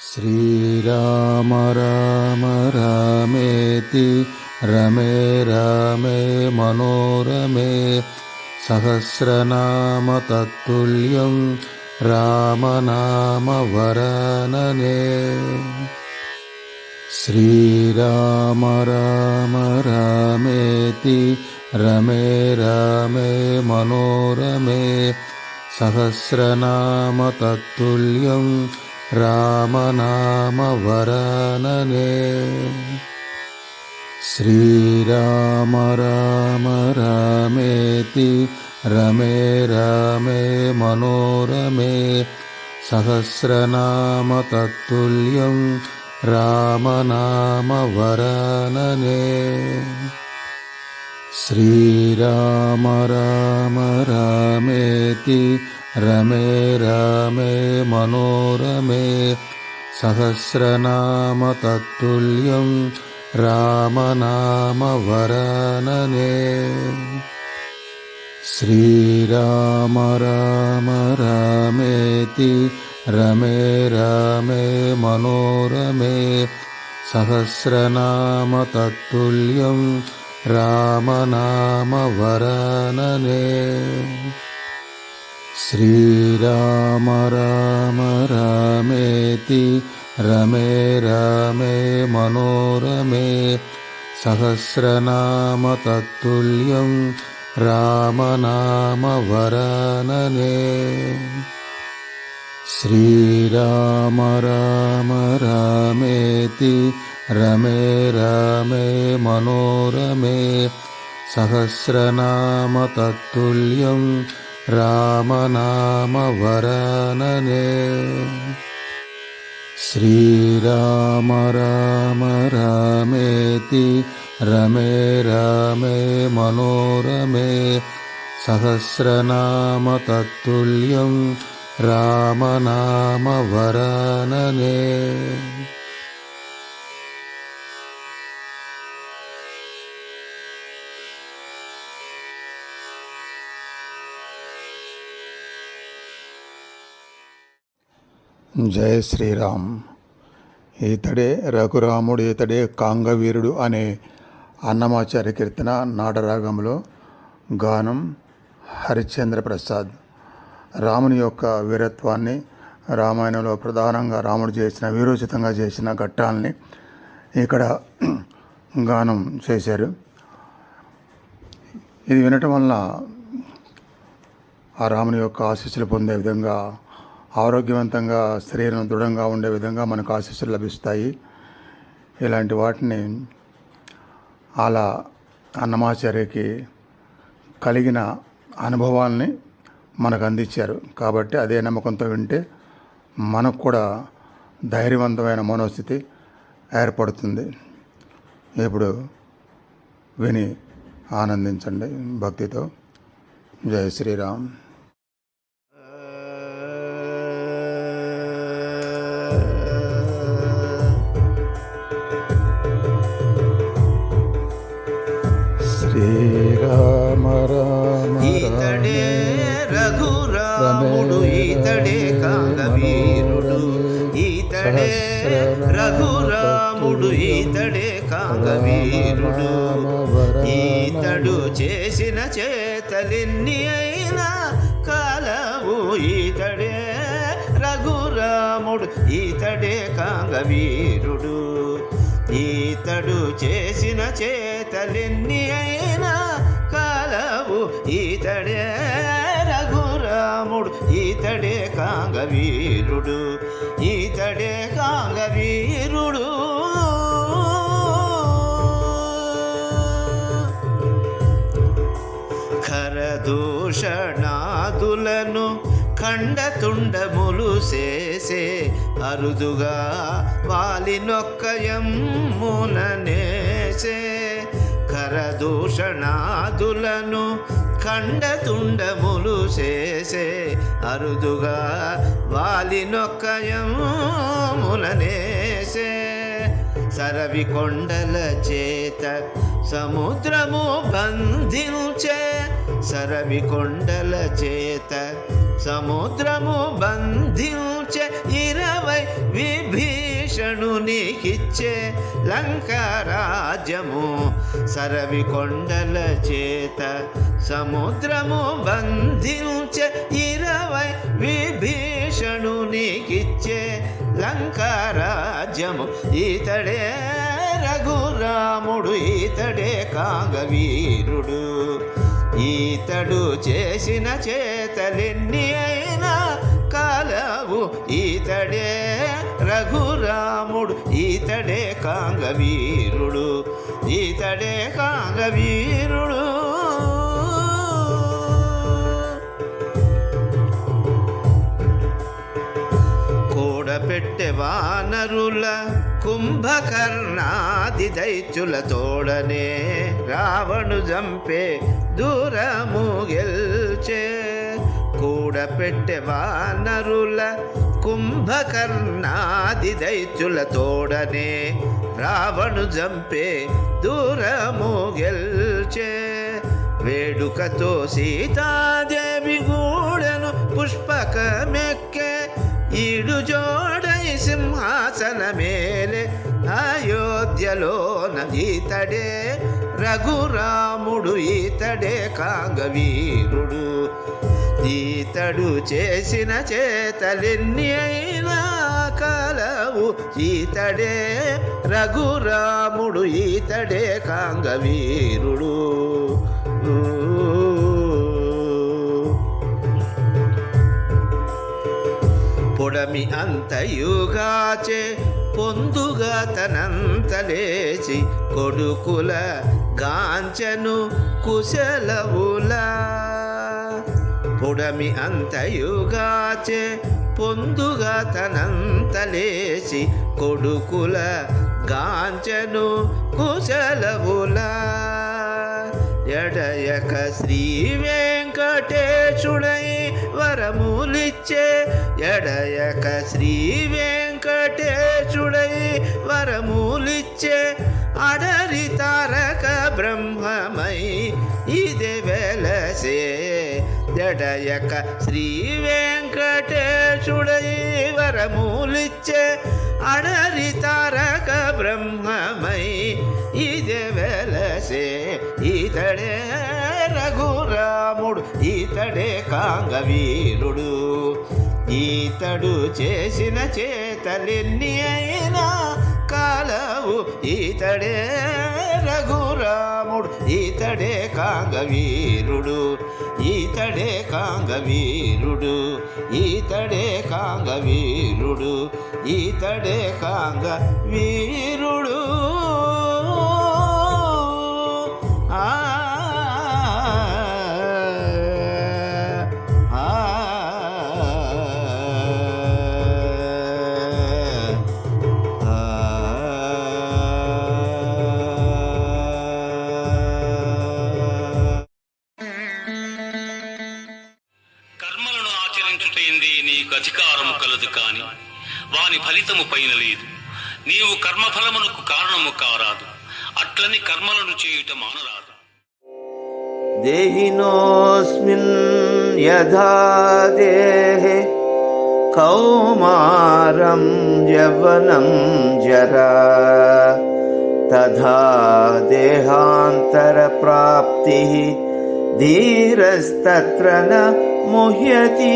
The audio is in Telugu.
శ్రీరామ రామ రామేతి రమే రామే మనోరమే సహస్రనామ తత్తుల్యం రామనామ వరాననే. శ్రీరామ రామ రామేతి రమే రామే మనోరమే సహస్రనామ తత్తుల్యం రామనామ వరాననే. శ్రీరామ రామ రామేతి రమే రామే మనోరమే సహస్రనామ తత్తుల్యం రామనామ వరాననే. శ్రీరామ రామ రామేతి రమే రామే మనోరమే సహస్రనామ తత్తుల్యం రామనామ వరాననే. శ్రీరామ రామ రామేతి రమే రామే మనోరమే సహస్రనామ తత్తుల్యం రామనామ వరాననే. శ్రీరామ రామ రామేతి రమే రామే మనోరమే సహస్రనామ తత్తుల్యం రామనామ వరాననే. శ్రీరామ రామ రామేతి రమే రామే మనోరమే సహస్రనామ తత్తుల్యం రామనామ వరాననే. శ్రీరామ రామ రామేతి రమే రామే మనోరమే సహస్రనామ తత్తుల్యం రామనామ వరాననే. జయ శ్రీరామ్. ఈతడే రఘురాముడు ఈతడే కాంగవీరుడు అనే అన్నమాచార్య కీర్తన నాటరాగంలో గానం హరిశ్చంద్ర ప్రసాద్. రాముని యొక్క వీరత్వాన్ని, రామాయణంలో ప్రధానంగా రాముడు చేసిన వీరోచితంగా చేసిన ఘట్టాలని ఇక్కడ గానం చేశారు. ఇది వినటం వలన ఆ రాముని యొక్క ఆశీస్సులు పొందే విధంగా, ఆరోగ్యవంతంగా శరీరం దృఢంగా ఉండే విధంగా మనకు ఆశీస్సులు లభిస్తాయి. ఇలాంటి వాటిని అలా అన్నమాచార్యకి కలిగిన అనుభవాల్ని మనకు అందించారు. కాబట్టి అదే నమ్మకంతో వింటే మనకు కూడా ధైర్యవంతమైన మనోస్థితి ఏర్పడుతుంది. ఇప్పుడు విని ఆనందించండి భక్తితో. జై శ్రీరామ్. శ్రీరామ రామ ఈతడే రఘురాముడు ఈతడే కాంగవీరుడు ఈతడే రఘురాముడు ఈతడే కాంగవీరుడు ఈతడు చేసిన చేతలెన్ని అయినా కాలవు ఈతడే రఘురాముడు ఈతడే కాంగవీరుడు ఈతడు చేసిన చేతలెన్ని అయినా కాలవు ఈతడే రఘురాముడు ఈతడే కాంగవీరుడు ఈతడే కాంగవీరుడు. ఖరదూషణాదులను ఖండతుండములు చేసే అరుదుగా వాలినొక్కయమ్ముననేసే. ఖరదూషణాదులను ఖండతుండములు చేసే అరుదుగా వాలినొక్కయమ్ముననేసే. సరవి కొండల చేత సముద్రము బంధించే సరవి కొండల చేత సముద్రము బంధించే 20 విభి విభీషణునికిచ్చే లంకారాజ్యము సరవి కొండల చేత సముద్రము బంధించే 20 విభీషణునికిచ్చే లంకారాజ్యము ఈతడే రఘురాముడు ఈతడే కాంగవీరుడు ఈతడు చేసిన చేతలెన్ని అయినా కాలవు ఈతడే రఘురాముడు ఈతడే కాంగవీరుడు ఈతడే కాంగవీరుడు కూడపెట్టె వానరుల కుంభకర్ణాది దైత్యుల తోడనే రావణు జంపే దూరము గెల్చే కూడపెట్టె వానరుల కుంభకర్ణాది దైత్యుల తోడనే రావణు జంపే దూరము గెల్చే వేడుకతో సీతాదేవి గూడెను పుష్పకమెక్కే ఈడు జోడై సింహాసన మేలే అయోధ్యలోన ఈతడే రఘురాముడు ఈతడే కాంగవీరుడు ఈతడు చేసిన చేతలెన్ని అయినా కలవు ఈతడే రఘురాముడు ఈతడే కాంగవీరుడు పొడమి అంతయుగాచే పొందుగా తనంతలేచి కొడుకుల గాంచెను కుశలవులా పొడమి అంతయుగాచే పొందుగా తనంతలేచి కొడుకుల గాంచెను కుశలవులా ఎడయక శ్రీ వెంకటేశుడై వరములిచ్చే ఎడయక శ్రీ వెంకటేశుడై వరములిచ్చే అడరి తారక బ్రహ్మమై ఇదే వెలసే ఎడయక శ్రీ వెంకటేశుడై వరములిచ్చే అడరి తారక బ్రహ్మమై ఇదే వెలసే ఈతడే రఘురాముడు ఈతడే కాంగవీరుడు ఈతడు చేసిన చేతలెన్ని అయినా కాలవు ఈతడే రఘురాముడు ఈతడే కాంగవీరుడు ఈతడే కాంగవీరుడు ఈతడే కాంగవీరుడు ఈతడే కాంగవీరుడు అధికారము కలదు కాని వాని ఫలితము పైన లేదు నీవు కర్మఫలమునకు కారణము కారాదు అట్లని కర్మలను చేయుట మానరాదు దేహినోస్మిన్ యథా దేహే కౌమారం యవ్వనం జరా తథా దేహాంతర ప్రాప్తి ధీరస్తత్ర న ముహ్యతి